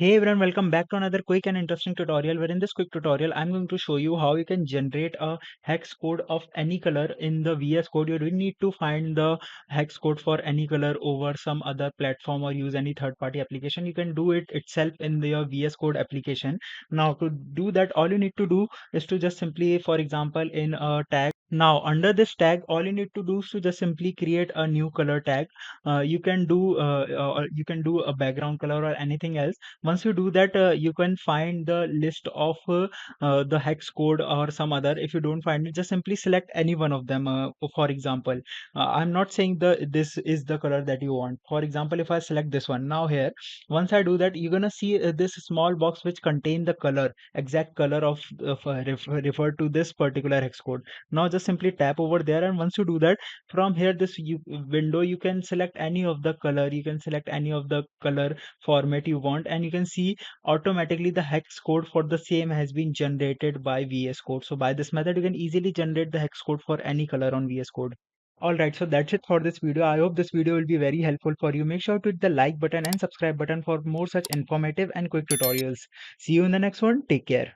Hey everyone, welcome back to another quick and interesting tutorial where in this quick tutorial I'm going to show you how you can generate a hex code of any color in the VS Code. You don't need to find the hex code for any color over some other platform or use any third-party application. You can do it itself in your VS Code application. Now to do that, all you need to do is to just simply, for example, in a tag. Now under this tag, all you need to do is to just simply create a new color tag. You can do a background color or anything else. Once you do that, you can find the list of the hex code or some other. If you don't find it, just simply select any one of them. For example, I'm not saying this is the color that you want. For example, if I select this one now here, once I do that, you're gonna see this small box which contain the color, exact color of refer to this particular hex code. Now just simply tap over there, and once you do that, from here window you can select any of the color. You can select any of the color format you want, and you can see automatically the hex code for the same has been generated by VS Code. So by this method you can easily generate the hex code for any color on VS Code. Alright, so that's it for this video. I hope this video will be very helpful for you. Make sure to hit the like button and subscribe button for more such informative and quick tutorials. See you in the next one. Take care.